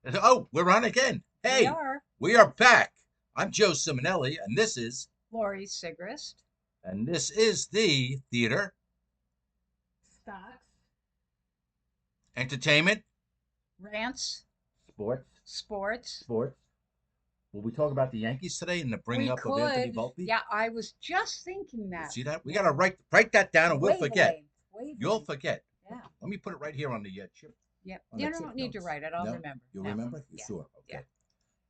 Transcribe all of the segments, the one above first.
Oh, we're on again. We Hey, are we are back. I'm Joe Simonelli, and Lori Sigrist. this is the theater, Stocks, entertainment, rants, sports, sports. sports. Will we talk about the Yankees today and the bringing We up of Anthony could. Volpe? Yeah, I was just thinking You that. see that? We Yeah. gotta write that down, and we'll forget. Wavelength. You'll Wavelength. forget. Yeah. Let me put it right here on the chip Yeah. on the You chip don't need to notes. write it. I'll No, remember. you No. remember? You Yeah. sure? Yeah. Okay.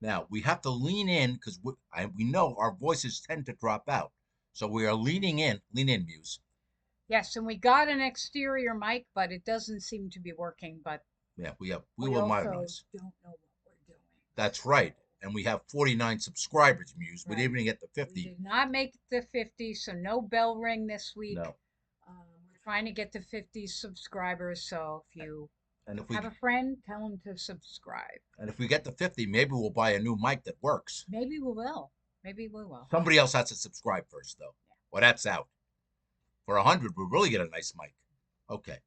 Now we have to lean in because we know our voices tend to drop out, so we are leaning in. Lean in, Muse. Yes, and we got an exterior mic, but it doesn't seem to be working. But Yeah, we we will also modernize. don't know what we're doing. That's So, right. And we have 49 subscribers, Muse. We right. didn't even get the We 50. did not make the 50, so no bell ring this week. No. We're trying to get to 50 subscribers, so if you And if have we a friend, tell them to subscribe. and if we get to 50, maybe we'll buy a new mic that works. Maybe we will. Maybe we will. Somebody else has to subscribe first, though. Well, that's out. For 100, we'll really get a nice mic. Okay.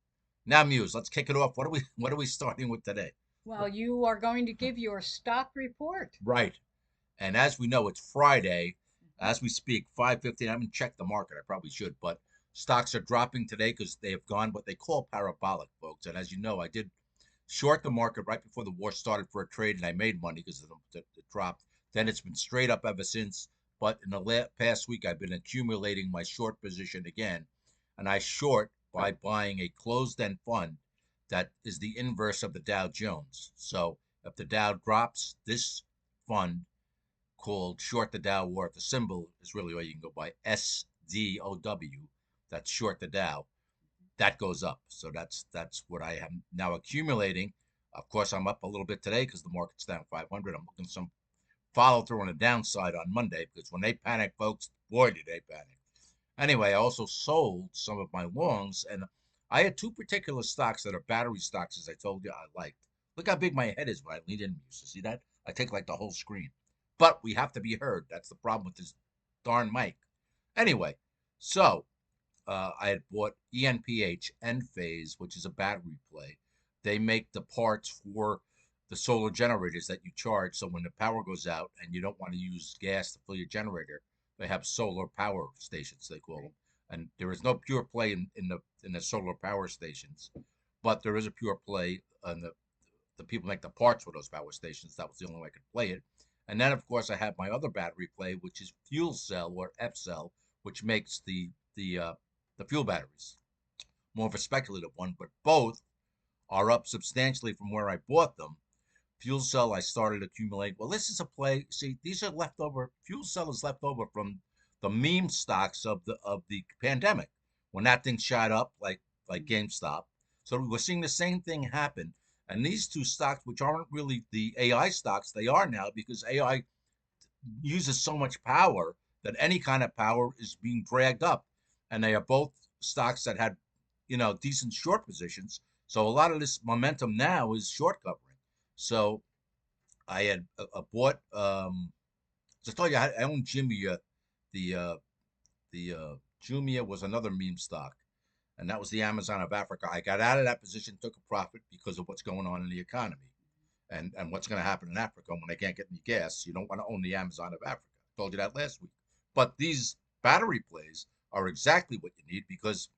Now, Muse, let's kick it off. What are we starting with today? Well, you are going to give your stock report. Right. And as we know, it's Friday. As we speak, 5:15. I haven't checked the market. I probably should, but stocks are dropping today because they have gone what they call parabolic, folks. And as you know, I did short the market right before the war started for a trade, and I made money because it dropped. Then it's been straight up ever since. But in the past week, I've been accumulating my short position again, and I short by buying a closed-end fund that is the inverse of the Dow Jones. So if the Dow drops, this fund called Short the Dow, or if the symbol is really all you can go by SDOW, that's Short the Dow, that goes up. So that's what I am now accumulating. Of course, I'm up a little bit today because the market's down 500. I'm looking some follow through on the downside on Monday because when they panic, folks, boy, did they panic. Anyway, I also sold some of my longs, and I had two particular stocks that are battery stocks, as I told you I liked. Look how big my head is when I lean in. You see that? I take like the whole screen. But we have to be heard. That's the problem with this darn mic. Anyway, so I had bought ENPH, Enphase, which is a battery play. They make the parts for the solar generators that you charge. So when the power goes out and you don't want to use gas to fill your generator, they have solar power stations, they call them. And there is no pure play in the solar power stations, but there is a pure play on the people make the parts for those power stations. That was the only way I could play it. And then, of course, I have my other battery play, which is Fuel Cell or F Cell, which makes the fuel batteries. More of a speculative one, but both are up substantially from where I bought them. Fuel Cell, I started accumulating. Well, this is a play. See, these are leftover. Fuel Cell is left over from the meme stocks of the pandemic when that thing shot up like GameStop. So we're seeing the same thing happen. And these two stocks, which aren't really the AI stocks, they are now because AI uses so much power that any kind of power is being dragged up. And they are both stocks that had, decent short positions. So a lot of this momentum now is short covering. So I had bought, just told you, I own Jumia. The Jumia was another meme stock, and that was the Amazon of Africa. I got out of that position, took a profit because of what's going on in the economy and what's going to happen in Africa when they can't get any gas. You don't want to own the Amazon of Africa. I told you that last week. But these battery plays are exactly what you need because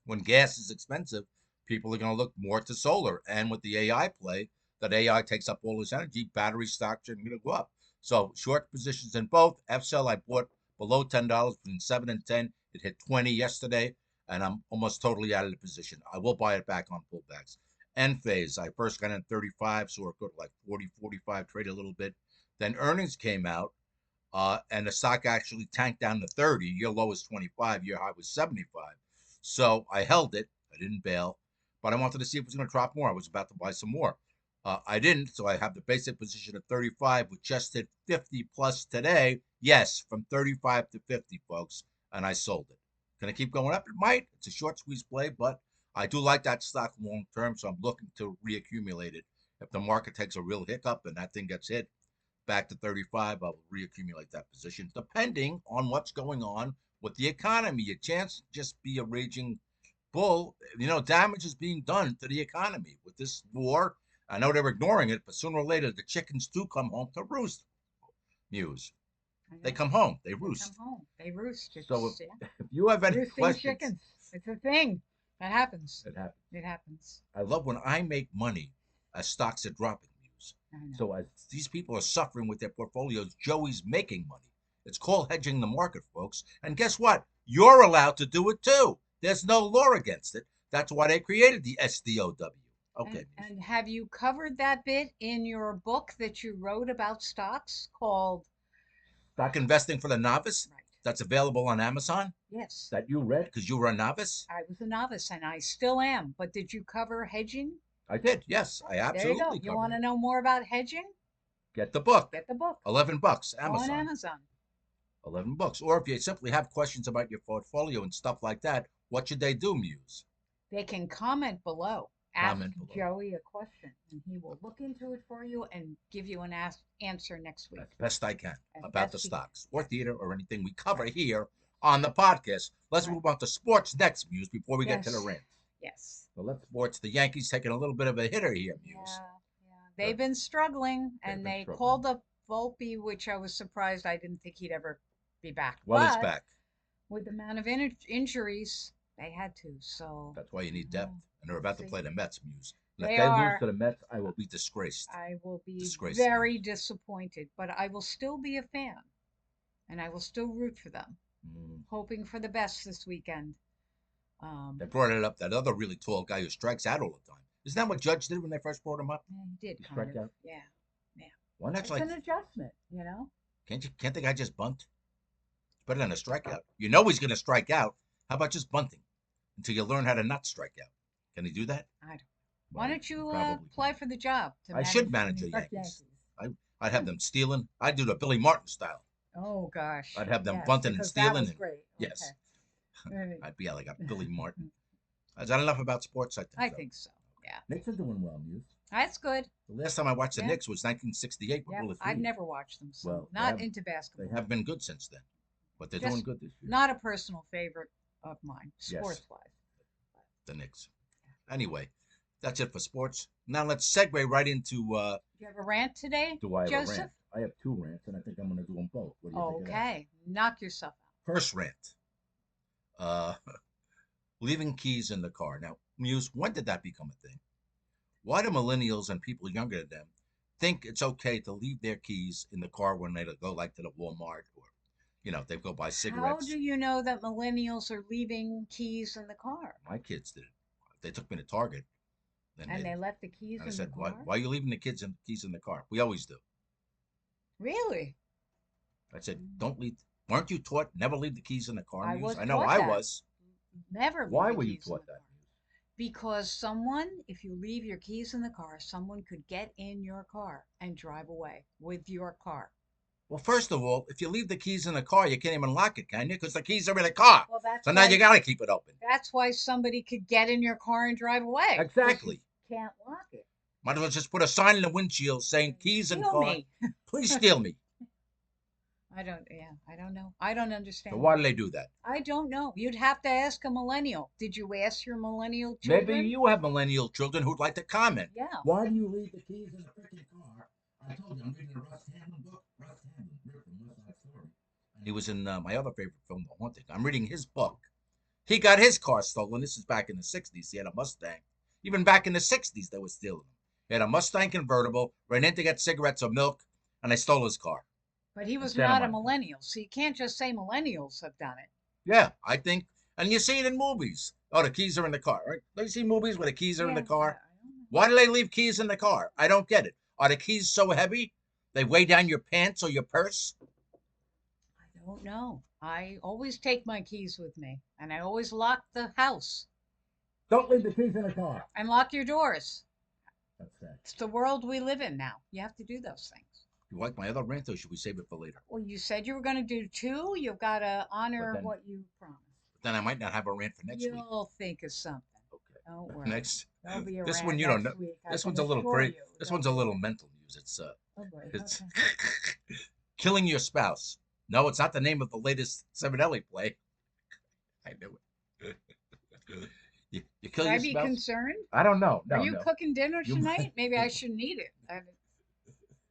when gas is expensive, people are going to look more to solar. And with the AI play, that AI takes up all this energy, battery stocks are going to go up. So short positions in both. FCell I bought below $10, between 7 and 10. It hit 20 yesterday, and I'm almost totally out of the position. I will buy it back on pullbacks. Enphase, I first got in 35, so it go to like 40, 45, trade a little bit. Then earnings came out, and the stock actually tanked down to 30. Year low was 25, year high was 75. So I held it. I didn't bail, but I wanted to see if it was going to drop more. I was about to buy some more. I didn't, so I have the basic position of 35, which just hit 50 plus today. Yes, from 35 to 50, folks, and I sold it. Can I keep going up? It might. It's a short squeeze play, but I do like that stock long term, so I'm looking to reaccumulate it. If the market takes a real hiccup and that thing gets hit, back to 35, I will reaccumulate that position, depending on what's going on with the economy. A chance to just be a raging bull. Damage is being done to the economy with this war I know they're ignoring it, but sooner or later the chickens do come home to roost. Muse. I They know. come home. They They come roost. home. They roost. So It's yeah. if you have any Roosting questions, chickens. It's a thing. That happens. it happens. It happens. I love when I make money as stocks are dropping. Muse. I know. So as these people are suffering with their portfolios, Joey's making money. It's called hedging the market, folks. And guess what? You're allowed to do it too. There's no law against it. That's why they created the SDOW. Okay. And have you covered that bit in your book that you wrote about stocks called Stock Investing for the Novice. Right. That's available on Amazon. Yes. That you read because you were a novice. I was a novice and I still am. But did you cover hedging? I did. Yes, I There you go. absolutely You covered want to it. know more about hedging? Get the book. Get the book. $11. On Amazon. Amazon. $11. Or if you simply have questions about your portfolio and stuff like that, what should they do, Muse? They can comment below. Ask Comment below. Joey a question, and he will look into it for you and give you an answer next week. As best I can As about the best he stocks or theater or anything we cover here on the podcast. Let's Right. move on to sports next, Muse, before we get to the Yes. rant. Yes. So let's sports. The Yankees taking a little bit of a hitter here, Muse. Yeah. They've been struggling, They've and been they struggling. called up Volpe, which I was surprised. I didn't think he'd ever be back. Well, he's But back. with the amount of injuries, they had to. So That's why you need depth. And they're about to See. play the Mets, Muse. And They if they are- lose to the Mets, I will be disgraced. I will be Disgrace. very disappointed, but I will still be a fan, and I will still root for them, hoping for the best this weekend. They brought it up. That other really tall guy who strikes out all the time. Isn't that what Judge did when they first brought him up? Yeah, he did He kind strike of. out? Yeah. Why not It's like an adjustment, you know. can't the guy just bunt? It's better than a strikeout. You know he's gonna strike out. How about just bunting until you learn how to not strike out? Can he do that? I don't. Well, Why don't you probably apply can. for the job? I should manage the Yankees. I'd have them stealing. I'd do the Billy Martin style. Oh gosh. I'd have them Yes, bunting and because stealing. That was and, great. Yes. Okay. I'd be like a Billy Martin. Is that enough about sports? I think so. Yeah. Knicks are doing well, Muse. That's good. The last time I watched the Yeah. Knicks was 1968 with Yeah. Willie I've Freed. never watched them, so Well, not they into basketball. They have been good since then, but they're Just doing good this year. Not a personal favorite of mine, Yes. sports wise. The Knicks. Anyway, that's it for sports. Now let's segue right into. Do you have a rant today, Do I have Joseph? a rant? I have two rants, and I think I'm going to do them both. What do you think of that? Okay, knock yourself out. First rant. Uh, leaving keys in the car. Now, Muse, when did that become a thing? Why do millennials and people younger than them think it's okay to leave their keys in the car when they go like to the Walmart or, they go buy How cigarettes? do you know that millennials are leaving keys in the car? My kids did it. They took me to Target. And they left the keys And I in said, the car? why are you leaving the keys in the car? We always do. Really? I said, don't leave. Weren't you taught never leave the keys in the car, I Muse? was I know taught I that. was. Never leave Why the were you keys in taught the that, car. Because someone, if you leave your keys in the car, someone could get in your car and drive away with your car. Well, first of all, if you leave the keys in the car, you can't even lock it, can you? Because the keys are in the car. Well, that's So now you got to keep it open. That's why somebody could get in your car and drive away. 'cause Exactly. you can't lock it. Might as well just put a sign in the windshield saying keys in Steal car. me. Please steal me. I don't know. I don't understand. So why do they do that? I don't know. You'd have to ask a millennial. Did you ask your millennial children? Maybe you have millennial children who'd like to comment. Yeah. Why do you leave the keys in the freaking car? I told you, I'm reading the Russ Hamlin book. Russ Hamlin, Rick from West Side Story. And he was in my other favorite film, The Haunting. I'm reading his book. He got his car stolen. This is back in the 60s. He had a Mustang. Even back in the 60s, they were stealing them. He had a Mustang convertible, ran in to get cigarettes or milk, and they stole his car. But he was Instead of not a mine. millennial, so you can't just say millennials have done it. Yeah, I think. And you see it in movies. Oh, the keys are in the car, right? Don't you see movies where the keys are in the car? I don't know. Why do they leave keys in the car? I don't get it. Are the keys so heavy? They weigh down your pants or your purse? I don't know. I always take my keys with me, and I always lock the house Don't leave the keys in the car. and lock your doors. That's that. It's the world we live in now. You have to do those things. You like my other rant, or should we save it for later? Well, you said you were going to do two. You've got to honor then- what you promised. Then I might not have a rant for next week. You'll think of something. Okay. Don't worry. Next. There'll be a This rant one you don't next know. week, I This can one's a little assure crazy. you. This Don't one's a little worry. mental news. It's Oh boy. it's Okay. killing your spouse. No, it's not the name of the latest Seminelli play. I knew it. You Should kill I your be spouse? concerned? I don't know. Are No, you no. cooking dinner You tonight? Maybe I shouldn't eat it.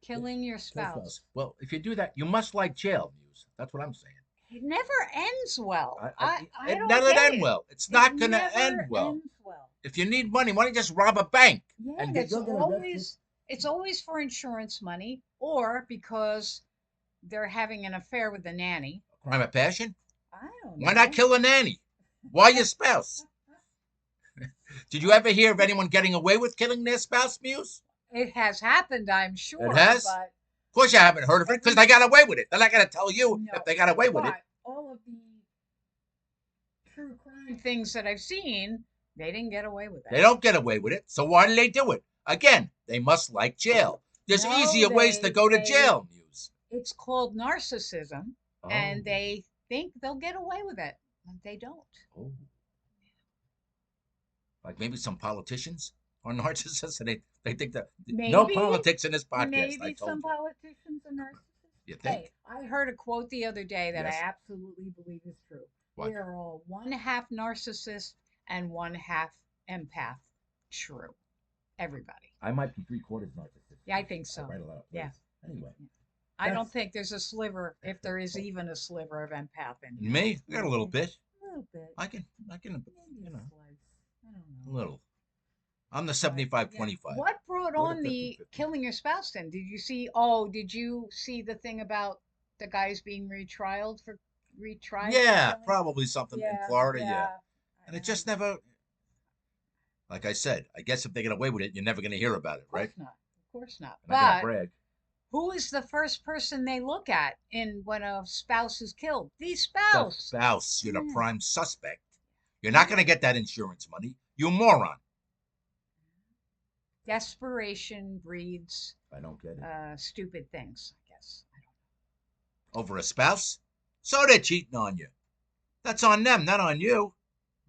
Killing your kill spouse. spouse. Well, if you do that, you must like jail, Muse. That's what I'm saying. It never ends well. I, I, I it don't never get end it. well. It's It not gonna end never well. ends well. If you need money, why don't you just rob a bank Yeah, and and get you'll get arrested? it's always for insurance money or because they're having an affair with the nanny. Crime of passion? I don't Why not know. kill a nanny? Why your spouse? Did you ever hear of anyone getting away with killing their spouse, Muse? It has happened, I'm It sure, has? but Of course you haven't heard of it because every they got away with it. They're not going to tell you if no, they got away with it. but all of the true crime things that I've seen, they didn't get away with They it. don't get away with it. So why do they do it? Again, they must like jail. There's No, easier ways to go to jail, Muse. it's called narcissism, Oh. and they think they'll get away with it, but they don't. Oh. Like maybe some politicians are narcissists and they think that no Maybe, politics in this podcast. I maybe told some you. politicians are narcissists. You think? Hey, I heard a quote the other day that I Yes. absolutely believe is true. What? We are all one half narcissist and one half empath. True. Everybody. I might be 3/4 narcissist. Yeah, I think so. I write a lot of Yeah. plays. Anyway, I don't think there's a sliver, if there is even a sliver of empath in here. me, I got a little bit. A little bit. I can, Maybe you a know, slice. I don't a know. little. I'm the But, 75/25. what brought Go to on the 50-50. killing your spouse then? Did you see the thing about the guys being retried for Yeah, killing? probably something in Yeah, Florida. Yeah, yeah. and it just never. Like I said, I guess if they get away with it, you're never going to hear about it, Of right? course not. Of course not. I'm not going to But brag. who is the first person they look at in when a spouse is killed? The The spouse. spouse, you're the Yeah. prime suspect. You're not going to get that insurance money, you moron. Desperation breeds I don't get it. stupid things, I guess. I Over a spouse? So they're cheating on you. That's on them, not on you.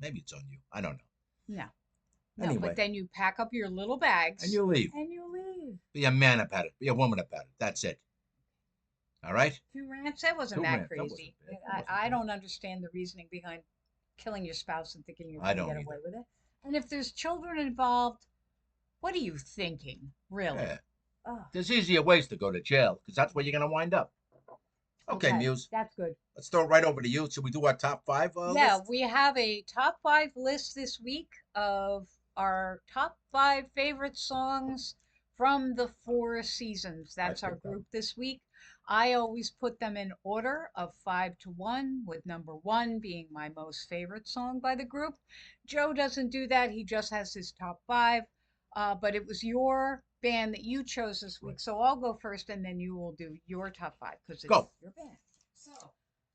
Maybe it's on you. I don't know. don't know. No, Anyway, but then you pack up your little bags and you leave. and you leave. Be a man about it. Be a woman about it. That's it. All right? 2 rants? That wasn't Two that rants. That wasn't crazy. bad. That wasn't I bad. don't understand the reasoning behind killing your spouse and thinking you're I going to don't get away either. with it. And if there's children involved, what are you thinking, really? Yeah. Oh, There's easier ways to go to jail because that's where you're going to wind up. Okay, Muse. That's good. Let's throw it right over to you. Should we do our top five Yeah, list? we have a top 5 list this week of our top 5 favorite songs from the 4 seasons. That's our picked them. group this week. I always put them in order of 5 to 1, with number 1 being my most favorite song by the group. Joe doesn't do that, he just has his top 5. But it was your band that you chose this week, Right. so I'll go first and then you will do your top 5 because it's Go. your band. So,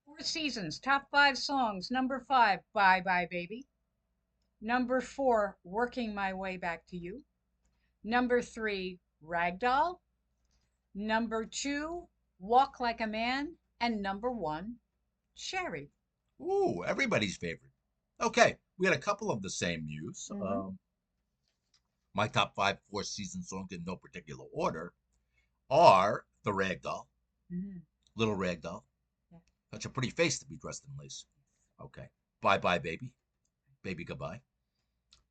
4 seasons, top 5 songs. Number 5, Bye Bye Baby. Number 4, Working My Way Back to You. Number 3, Ragdoll. Number 2, Walk Like a Man. And number 1, Sherry. Ooh, everybody's favorite. Okay, we had a couple of the same Muse. Mhm. My top 5 4 season songs in no particular order are the Ragdoll, Mm-hmm. Little Ragdoll. Yeah. Such a pretty face to be dressed in lace. Okay. Bye Bye Baby. Baby Goodbye.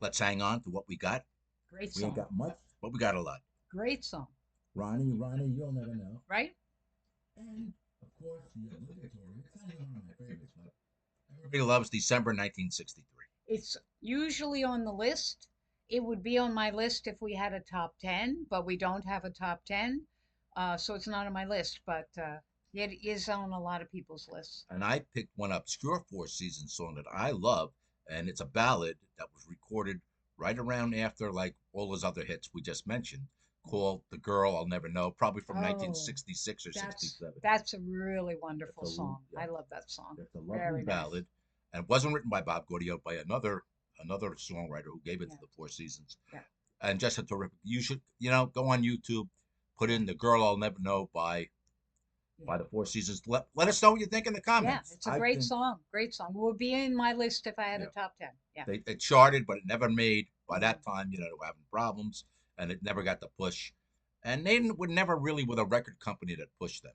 Let's hang on to what we got. Great We ain't song. got much, but we got a lot. Great song. Ronnie, you'll never know. Right? And, of course, the obligatory. It's not even one of my favorites, but everybody loves December 1963. It's usually on the list. It would be on my list if we had a top 10, but we don't have a top 10. So it's not on my list, but it is on a lot of people's lists. And I picked one obscure 4 season song that I love, and it's a ballad that was recorded right around after like all those other hits we just mentioned, called "The Girl I'll Never Know," probably from Oh, 1966 or That's 67. that's a really wonderful That's a song. yeah. I love that song. It's a lovely Very nice. ballad, and it wasn't written by Bob Gaudio, by another songwriter who gave it Yeah. to the 4 seasons. Yeah. And just a terrific. You should go on YouTube, put in "The Girl I'll Never Know" by the 4 seasons. Let us know what you think in the Yeah, comments. it's a I great think song. Great song. It would be in my list if I had Yeah. a top 10. Yeah. it charted, but it never made. By that time, they were having problems, and it never got the push. And they were never really with a record company that pushed them.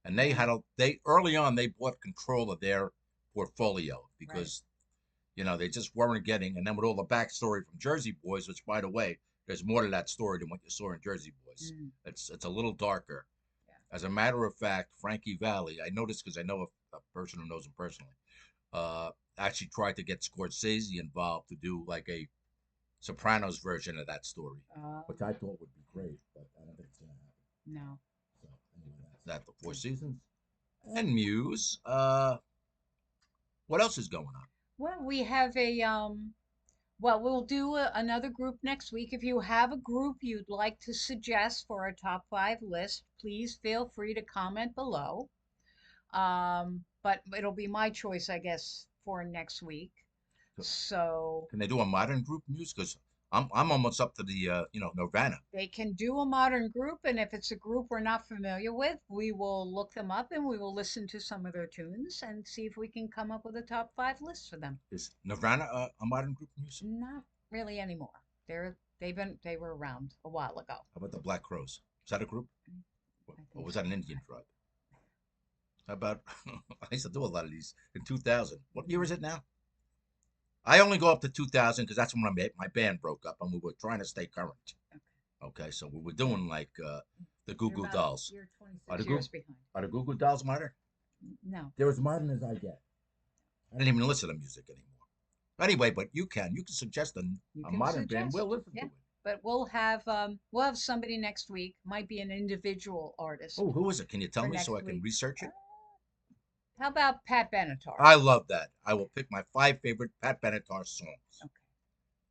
And they early on they bought control of their portfolio because They just weren't getting. And then with all the backstory from Jersey Boys, which, by the way, there's more to that story than what you saw in Jersey Boys. Mm, It's a little darker. yeah. As a matter of fact, Frankie Valli, I noticed because I know a person who knows him personally, uh, actually tried to get Scorsese involved to do like a Sopranos version of that story, which I thought would be great, but I don't think it's going to happen. No. So anyway, that's that. The Four Seasons and Muse. What else is going on? Well, we have a well, we'll do another group next week. If you have a group you'd like to suggest for a top five list, please feel free to comment below. But it'll be my choice, I guess, for next week. So Can they do a modern group, Muse? Because I'm almost up to the Nirvana. they can do a modern group, and if it's a group we're not familiar with, we will look them up and we will listen to some of their tunes and see if we can come up with a top five list for them. Is Nirvana a modern group, Muse? Not really anymore. They were around a while ago. How about the Black Crows? Is that a group? I Or think was so. that an Indian tribe? How about I used to do a lot of these in 2000. What year is it now? I only go up to 2000 because that's when my band broke up and we were trying to stay current. Okay. Okay, so we were doing like the Goo Goo Dolls. You're Are 26 the years behind. are the Goo Goo Dolls modern? No. They're as modern as I get. I don't even listen to music anymore. Anyway, but you can suggest You a can modern band. suggest. We'll listen Yeah. to it. But we'll have somebody next week. Might be an individual artist Oh, who is it? Can you tell for me so next I can week. research Uh, it? how about Pat Benatar? I love that. I will pick my 5 favorite Pat Benatar songs, Okay.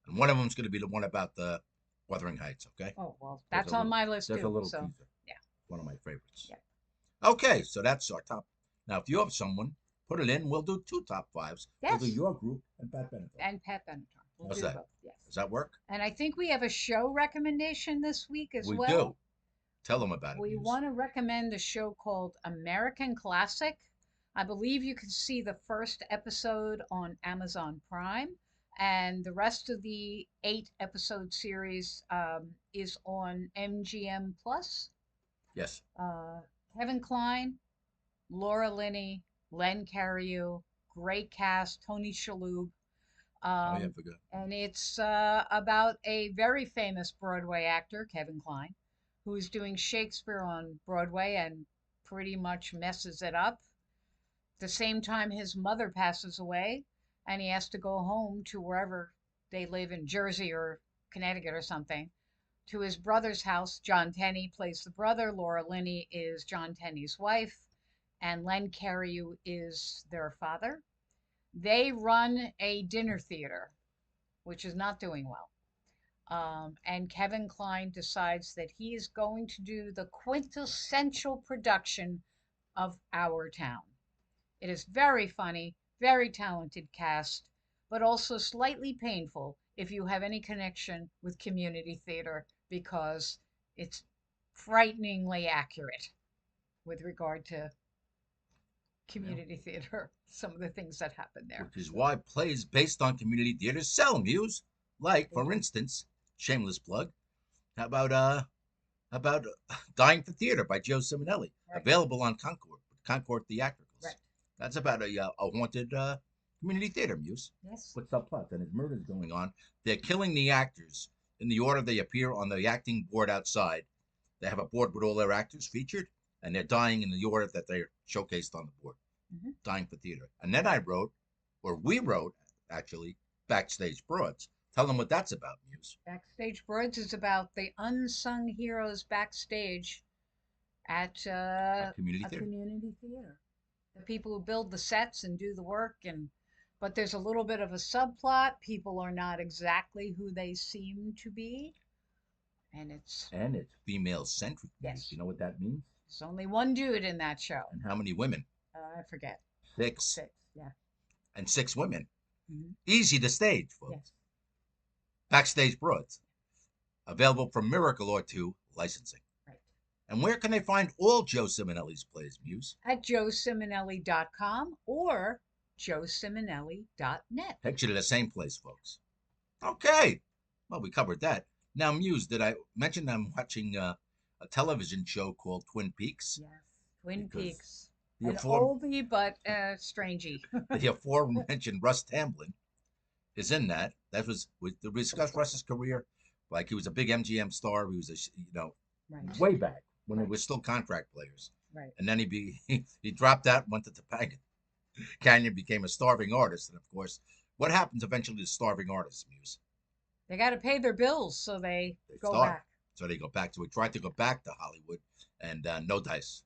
and one of them is going to be the one about the Wuthering Heights. Okay, Oh well, there's that's a on little my list there's a too. little So teaser. yeah. One of my favorites. Yeah. Okay, so that's our top. Now, if you have someone, put it in. We'll do 2 top 5s. We'll do Yes. your group and Pat Benatar. And Pat Benatar. We'll How's do that? both. Yes. Does that work? And I think we have a show recommendation this week as We well. do. Tell them about it, We Muse. want to recommend a show called American Classic. I believe you can see the first episode on Amazon Prime, and the rest of the 8 episode series is on MGM Plus. Yes. Uh, Kevin Kline, Laura Linney, Len Cariou, great cast, Tony Shalhoub. Oh yeah, Um, forgot. and it's about a very famous Broadway actor, Kevin Kline, who's doing Shakespeare on Broadway and pretty much messes it up. The same time his mother passes away, and he has to go home to wherever they live in Jersey or Connecticut or something, to his brother's house. John Tenney plays the brother, Laura Linney is John Tenney's wife, and Len Cariou is their father. They run a dinner theater, which is not doing well. And Kevin Kline decides that he is going to do the quintessential production of Our Town. It is very funny, very talented cast, but also slightly painful if you have any connection with community theater because it's frighteningly accurate with regard to community theater, some of the things that happen there. Which is why plays based on community theaters sell, Muse. Like, They for do. instance, shameless plug. How about Dying for Theater by Joe Simonelli, Right. available on Concord Theatricals. Right. That's about a haunted community theater, Muse. Yes. With subplots and his murders going on. They're killing the actors in the order they appear on the acting board outside. They have a board with all their actors featured, and they're dying in the order that they're showcased on the board. Mm-hmm. Dying for Theater. And then we wrote, actually, Backstage Broads. Tell them what that's about, Muse. Backstage Birds is about the unsung heroes backstage at A community a theater. community theater. The people who build the sets and do the work, and but there's a little bit of a subplot. People are not exactly who they seem to be, and And it's female centric. Yes. You know what that means? there's only one dude in that show. And how many women? I forget. 6. 6. Yeah. And 6 women. Mm-hmm. Easy to stage, folks. Yes. Backstage Broads. Available from Miracle or 2 licensing. Right. And where can they find all Joe Simonelli's plays, Muse? At joesimonelli.com or joesimonelli.net. Takes you to the same place, folks. Okay. Well, we covered that. Now, Muse, did I mention I'm watching a television show called Twin Peaks? Yes. Twin Because Peaks. The, An afore- oldie but strangey. the aforementioned Russ Tamblyn is in that. That was we discussed Russ's career. Like he was a big MGM star. He was Right. way back when it Right. was still contract players. Right. And then he dropped that, went to Topanga Canyon, became a starving artist. And of course, what happens eventually to starving artists, Muse? They got to pay their bills, so they They go starve. back. So they go back to it. Tried to go back to Hollywood, and no dice.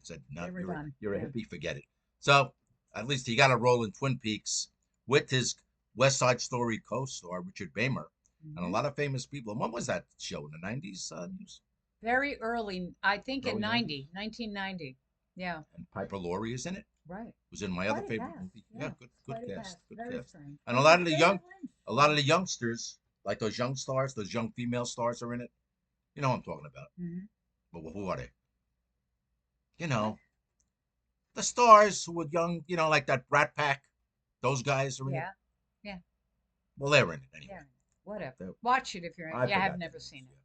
Said, no, They were done. you're a Yeah. hippie, forget it. So at least he got a role in Twin Peaks with his West Side Story co-star Richard Beymer and a Hmm. lot of famous people. And when was that show in the 90s? Very early, I think in Early 90s. 1990. Yeah. And Piper Laurie is in it. Right. Was in my other Quite a favorite cast. movie. Yeah, Yeah. good Quite a cast, cast. good Very cast. strange. And And David Lynch. a lot of the youngsters, like those young stars, those young female stars, are in it. You know what I'm talking about. Hmm. But who are they? You What? know, the stars who were young. You know, like that Brat Pack. Those guys are in it. Yeah. Yeah. Well, they're in it Yeah. anyway. Whatever. They're, Watch it if you're. I Yeah, I have forgot the never names. seen Yeah. it.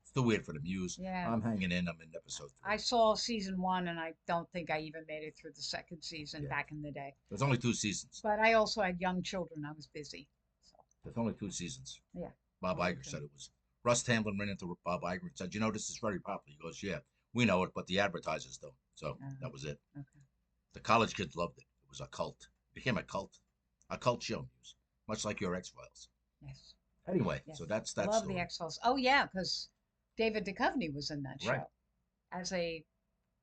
It's too weird for the Muse. Yeah. I'm hanging in. I'm in episode I 3. saw season one, and I don't think I even made it through the second season Yeah, back in the day. there's only 2 seasons. But I also had young children. I was busy. So There's only 2 seasons. yeah. Bob Only Iger two. said it was. Russ Tamblyn ran into Bob Iger and said, this is very popular. He goes, yeah, we know it, but the advertisers don't. So that was it. Okay. The college kids loved it. It was a cult. It became a cult show, much like your X-Files. Yes. Anyway, Yes. so that's that Love the story. X-Files. Oh yeah, because David Duchovny was in that Right, show as a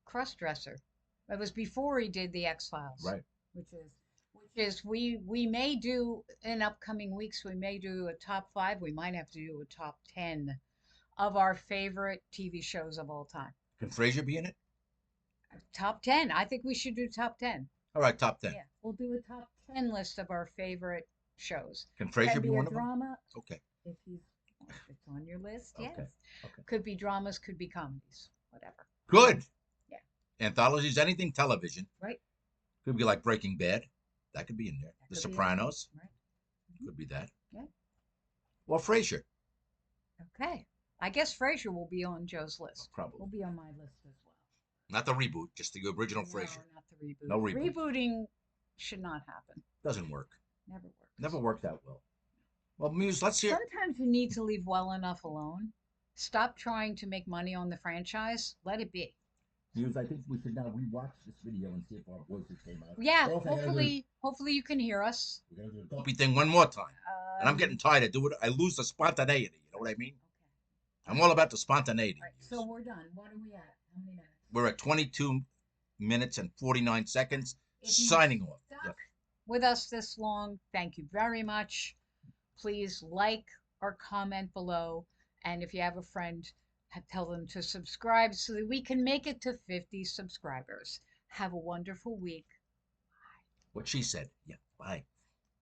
cross-dresser. It was before he did the X-Files, right. which is we may do in upcoming weeks. We may do a top five. We might have to do a top 10 of our favorite TV shows of all time. Can Frasier be in it? Top 10. I think we should do top 10. All right, top 10. Yeah, we'll do a top 10 list of our favorite shows. Can Can Frasier be be a one of them? drama Okay, if he's if it's on your list. Yes. okay, okay. Could be dramas, could be comedies, whatever. Good. Yeah. Anthologies, anything television. Right. Could be like Breaking Bad. That could be in there. That The could be in Sopranos. there. Right. Could be that. Yeah. Or Frasier. Okay. I guess Frasier will be on Joe's list. Probably. Will be on my list as well. Not the reboot, just the original No, Frasier. not the reboot. No reboot. Rebooting should not happen. Doesn't work. Never works. Never worked out well. Well, Muse, let's hear. Sometimes you need to leave well enough alone. Stop trying to make money on the franchise. Let it be. Muse, I think we should now rewatch this video and see if our voices came out. Yeah, hopefully you can hear us. We're gonna do the dopey thing one more time. And I'm getting tired of doing it. I lose the spontaneity. You know what I mean? Okay. I'm all about the spontaneity. All right, so we're done. What are we at? How many minutes? We're at 22 minutes and 49 seconds. If you Signing off. stuck Yep. with us this long, thank you very much. Please like or comment below. And if you have a friend, tell them to subscribe so that we can make it to 50 subscribers. Have a wonderful week. What she said. Yeah. Bye.